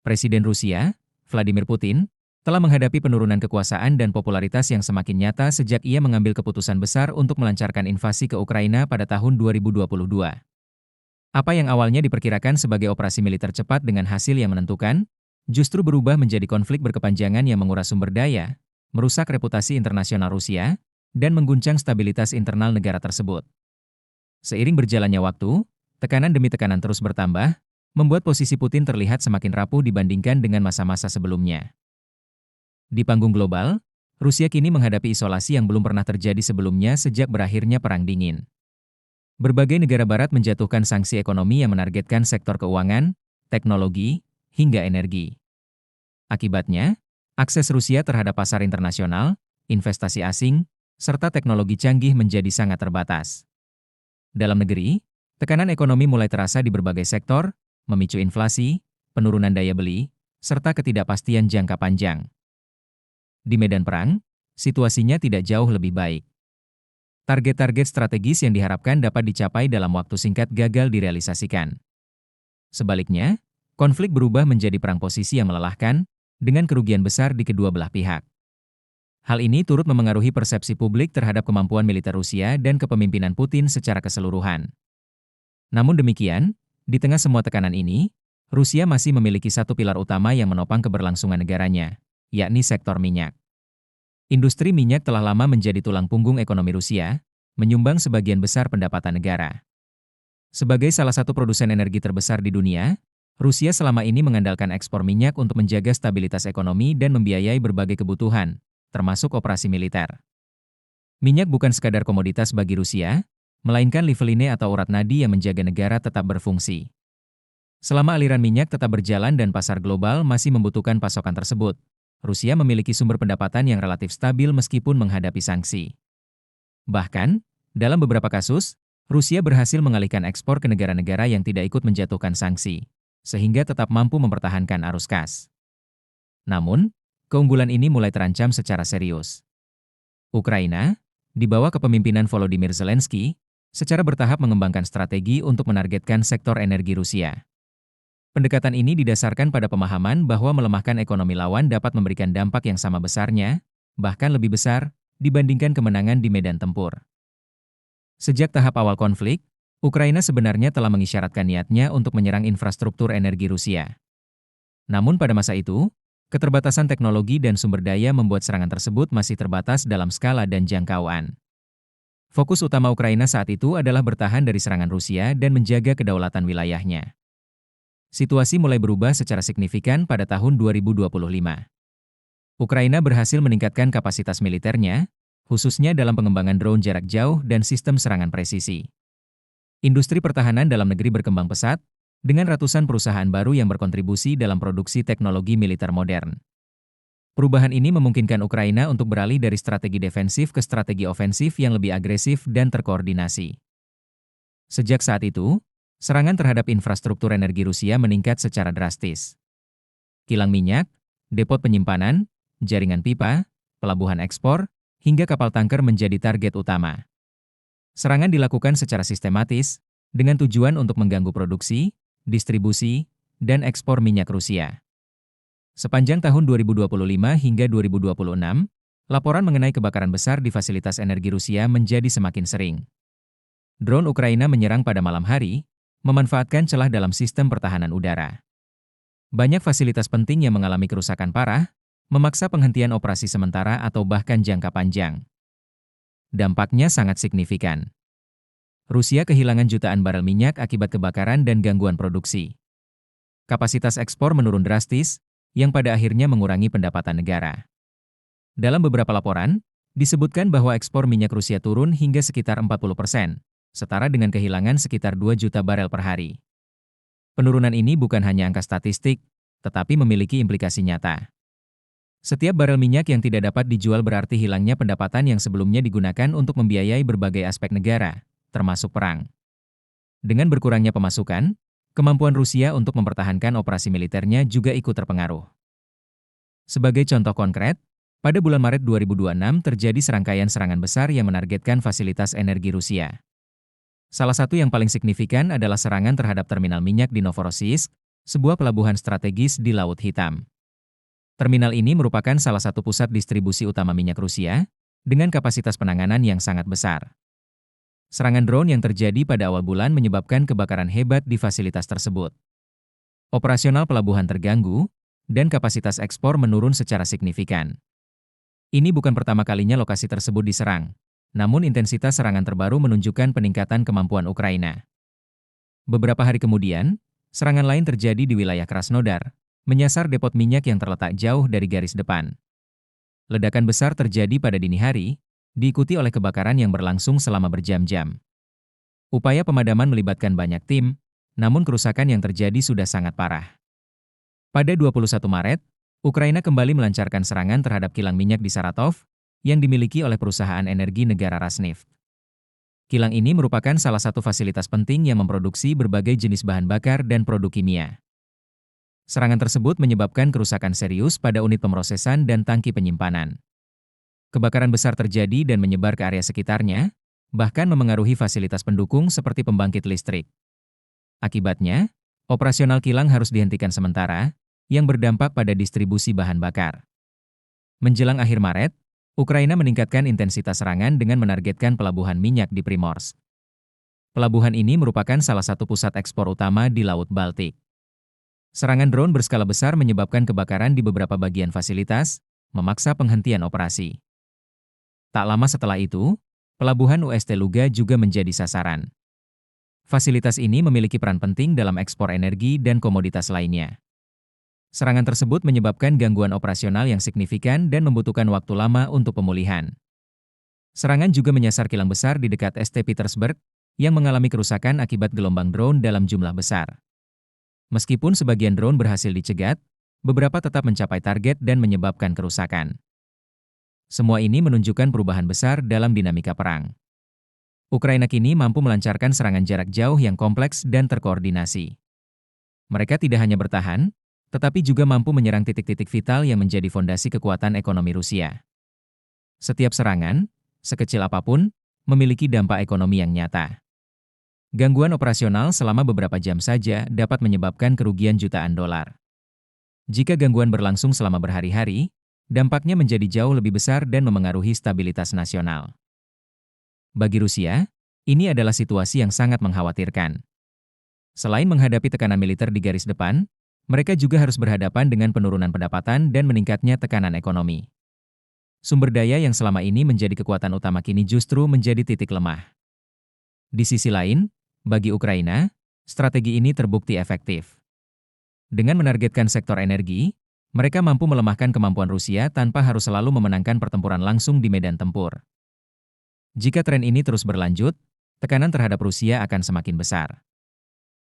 Presiden Rusia, Vladimir Putin, telah menghadapi penurunan kekuasaan dan popularitas yang semakin nyata sejak ia mengambil keputusan besar untuk melancarkan invasi ke Ukraina pada tahun 2022. Apa yang awalnya diperkirakan sebagai operasi militer cepat dengan hasil yang menentukan, justru berubah menjadi konflik berkepanjangan yang menguras sumber daya, merusak reputasi internasional Rusia, dan mengguncang stabilitas internal negara tersebut. Seiring berjalannya waktu, tekanan demi tekanan terus bertambah, membuat posisi Putin terlihat semakin rapuh dibandingkan dengan masa-masa sebelumnya. Di panggung global, Rusia kini menghadapi isolasi yang belum pernah terjadi sebelumnya sejak berakhirnya Perang Dingin. Berbagai negara barat menjatuhkan sanksi ekonomi yang menargetkan sektor keuangan, teknologi, hingga energi. Akibatnya, akses Rusia terhadap pasar internasional, investasi asing, serta teknologi canggih menjadi sangat terbatas. Dalam negeri, tekanan ekonomi mulai terasa di berbagai sektor, memicu inflasi, penurunan daya beli, serta ketidakpastian jangka panjang. Di medan perang, situasinya tidak jauh lebih baik. Target-target strategis yang diharapkan dapat dicapai dalam waktu singkat gagal direalisasikan. Sebaliknya, konflik berubah menjadi perang posisi yang melelahkan, dengan kerugian besar di kedua belah pihak. Hal ini turut memengaruhi persepsi publik terhadap kemampuan militer Rusia dan kepemimpinan Putin secara keseluruhan. Namun demikian, di tengah semua tekanan ini, Rusia masih memiliki satu pilar utama yang menopang keberlangsungan negaranya, yakni sektor minyak. Industri minyak telah lama menjadi tulang punggung ekonomi Rusia, menyumbang sebagian besar pendapatan negara. Sebagai salah satu produsen energi terbesar di dunia, Rusia selama ini mengandalkan ekspor minyak untuk menjaga stabilitas ekonomi dan membiayai berbagai kebutuhan, termasuk operasi militer. Minyak bukan sekadar komoditas bagi Rusia, melainkan lifeline atau urat nadi yang menjaga negara tetap berfungsi. Selama aliran minyak tetap berjalan dan pasar global masih membutuhkan pasokan tersebut, Rusia memiliki sumber pendapatan yang relatif stabil meskipun menghadapi sanksi. Bahkan, dalam beberapa kasus, Rusia berhasil mengalihkan ekspor ke negara-negara yang tidak ikut menjatuhkan sanksi, sehingga tetap mampu mempertahankan arus kas. Namun, keunggulan ini mulai terancam secara serius. Ukraina, di bawah kepemimpinan Volodymyr Zelensky, secara bertahap mengembangkan strategi untuk menargetkan sektor energi Rusia. Pendekatan ini didasarkan pada pemahaman bahwa melemahkan ekonomi lawan dapat memberikan dampak yang sama besarnya, bahkan lebih besar, dibandingkan kemenangan di medan tempur. Sejak tahap awal konflik, Ukraina sebenarnya telah mengisyaratkan niatnya untuk menyerang infrastruktur energi Rusia. Namun pada masa itu, keterbatasan teknologi dan sumber daya membuat serangan tersebut masih terbatas dalam skala dan jangkauan. Fokus utama Ukraina saat itu adalah bertahan dari serangan Rusia dan menjaga kedaulatan wilayahnya. Situasi mulai berubah secara signifikan pada tahun 2025. Ukraina berhasil meningkatkan kapasitas militernya, khususnya dalam pengembangan drone jarak jauh dan sistem serangan presisi. Industri pertahanan dalam negeri berkembang pesat, dengan ratusan perusahaan baru yang berkontribusi dalam produksi teknologi militer modern. Perubahan ini memungkinkan Ukraina untuk beralih dari strategi defensif ke strategi ofensif yang lebih agresif dan terkoordinasi. Sejak saat itu, serangan terhadap infrastruktur energi Rusia meningkat secara drastis. Kilang minyak, depot penyimpanan, jaringan pipa, pelabuhan ekspor, hingga kapal tanker menjadi target utama. Serangan dilakukan secara sistematis, dengan tujuan untuk mengganggu produksi, distribusi, dan ekspor minyak Rusia. Sepanjang tahun 2025 hingga 2026, laporan mengenai kebakaran besar di fasilitas energi Rusia menjadi semakin sering. Drone Ukraina menyerang pada malam hari, memanfaatkan celah dalam sistem pertahanan udara. Banyak fasilitas penting yang mengalami kerusakan parah, memaksa penghentian operasi sementara atau bahkan jangka panjang. Dampaknya sangat signifikan. Rusia kehilangan jutaan barel minyak akibat kebakaran dan gangguan produksi. Kapasitas ekspor menurun drastis, yang pada akhirnya mengurangi pendapatan negara. Dalam beberapa laporan, disebutkan bahwa ekspor minyak Rusia turun hingga sekitar 40%, setara dengan kehilangan sekitar 2 juta barel per hari. Penurunan ini bukan hanya angka statistik, tetapi memiliki implikasi nyata. Setiap barel minyak yang tidak dapat dijual berarti hilangnya pendapatan yang sebelumnya digunakan untuk membiayai berbagai aspek negara, termasuk perang. Dengan berkurangnya pemasukan, kemampuan Rusia untuk mempertahankan operasi militernya juga ikut terpengaruh. Sebagai contoh konkret, pada bulan Maret 2026 terjadi serangkaian serangan besar yang menargetkan fasilitas energi Rusia. Salah satu yang paling signifikan adalah serangan terhadap terminal minyak di Novorossiysk, sebuah pelabuhan strategis di Laut Hitam. Terminal ini merupakan salah satu pusat distribusi utama minyak Rusia, dengan kapasitas penanganan yang sangat besar. Serangan drone yang terjadi pada awal bulan menyebabkan kebakaran hebat di fasilitas tersebut. Operasional pelabuhan terganggu, dan kapasitas ekspor menurun secara signifikan. Ini bukan pertama kalinya lokasi tersebut diserang, namun intensitas serangan terbaru menunjukkan peningkatan kemampuan Ukraina. Beberapa hari kemudian, serangan lain terjadi di wilayah Krasnodar, menyasar depot minyak yang terletak jauh dari garis depan. Ledakan besar terjadi pada dini hari, diikuti oleh kebakaran yang berlangsung selama berjam-jam. Upaya pemadaman melibatkan banyak tim, namun kerusakan yang terjadi sudah sangat parah. Pada 21 Maret, Ukraina kembali melancarkan serangan terhadap kilang minyak di Saratov, yang dimiliki oleh perusahaan energi negara Rasneft. Kilang ini merupakan salah satu fasilitas penting yang memproduksi berbagai jenis bahan bakar dan produk kimia. Serangan tersebut menyebabkan kerusakan serius pada unit pemrosesan dan tangki penyimpanan. Kebakaran besar terjadi dan menyebar ke area sekitarnya, bahkan memengaruhi fasilitas pendukung seperti pembangkit listrik. Akibatnya, operasional kilang harus dihentikan sementara, yang berdampak pada distribusi bahan bakar. Menjelang akhir Maret, Ukraina meningkatkan intensitas serangan dengan menargetkan pelabuhan minyak di Primorsk. Pelabuhan ini merupakan salah satu pusat ekspor utama di Laut Baltik. Serangan drone berskala besar menyebabkan kebakaran di beberapa bagian fasilitas, memaksa penghentian operasi. Tak lama setelah itu, pelabuhan UST Luga juga menjadi sasaran. Fasilitas ini memiliki peran penting dalam ekspor energi dan komoditas lainnya. Serangan tersebut menyebabkan gangguan operasional yang signifikan dan membutuhkan waktu lama untuk pemulihan. Serangan juga menyasar kilang besar di dekat St. Petersburg, yang mengalami kerusakan akibat gelombang drone dalam jumlah besar. Meskipun sebagian drone berhasil dicegat, beberapa tetap mencapai target dan menyebabkan kerusakan. Semua ini menunjukkan perubahan besar dalam dinamika perang. Ukraina kini mampu melancarkan serangan jarak jauh yang kompleks dan terkoordinasi. Mereka tidak hanya bertahan, tetapi juga mampu menyerang titik-titik vital yang menjadi fondasi kekuatan ekonomi Rusia. Setiap serangan, sekecil apapun, memiliki dampak ekonomi yang nyata. Gangguan operasional selama beberapa jam saja dapat menyebabkan kerugian jutaan dolar. Jika gangguan berlangsung selama berhari-hari, dampaknya menjadi jauh lebih besar dan memengaruhi stabilitas nasional. Bagi Rusia, ini adalah situasi yang sangat mengkhawatirkan. Selain menghadapi tekanan militer di garis depan, mereka juga harus berhadapan dengan penurunan pendapatan dan meningkatnya tekanan ekonomi. Sumber daya yang selama ini menjadi kekuatan utama kini justru menjadi titik lemah. Di sisi lain, bagi Ukraina, strategi ini terbukti efektif. Dengan menargetkan sektor energi, mereka mampu melemahkan kemampuan Rusia tanpa harus selalu memenangkan pertempuran langsung di medan tempur. Jika tren ini terus berlanjut, tekanan terhadap Rusia akan semakin besar.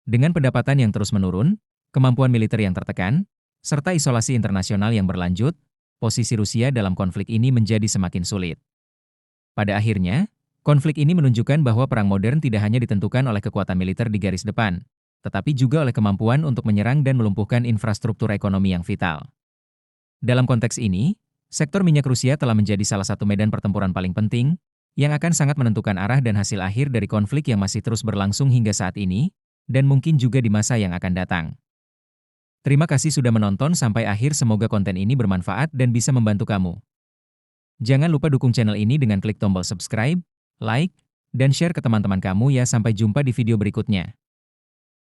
Dengan pendapatan yang terus menurun, kemampuan militer yang tertekan, serta isolasi internasional yang berlanjut, posisi Rusia dalam konflik ini menjadi semakin sulit. Pada akhirnya, konflik ini menunjukkan bahwa perang modern tidak hanya ditentukan oleh kekuatan militer di garis depan, tetapi juga oleh kemampuan untuk menyerang dan melumpuhkan infrastruktur ekonomi yang vital. Dalam konteks ini, sektor minyak Rusia telah menjadi salah satu medan pertempuran paling penting, yang akan sangat menentukan arah dan hasil akhir dari konflik yang masih terus berlangsung hingga saat ini, dan mungkin juga di masa yang akan datang. Terima kasih sudah menonton sampai akhir, semoga konten ini bermanfaat dan bisa membantu kamu. Jangan lupa dukung channel ini dengan klik tombol subscribe, like, dan share ke teman-teman kamu ya. Sampai jumpa di video berikutnya.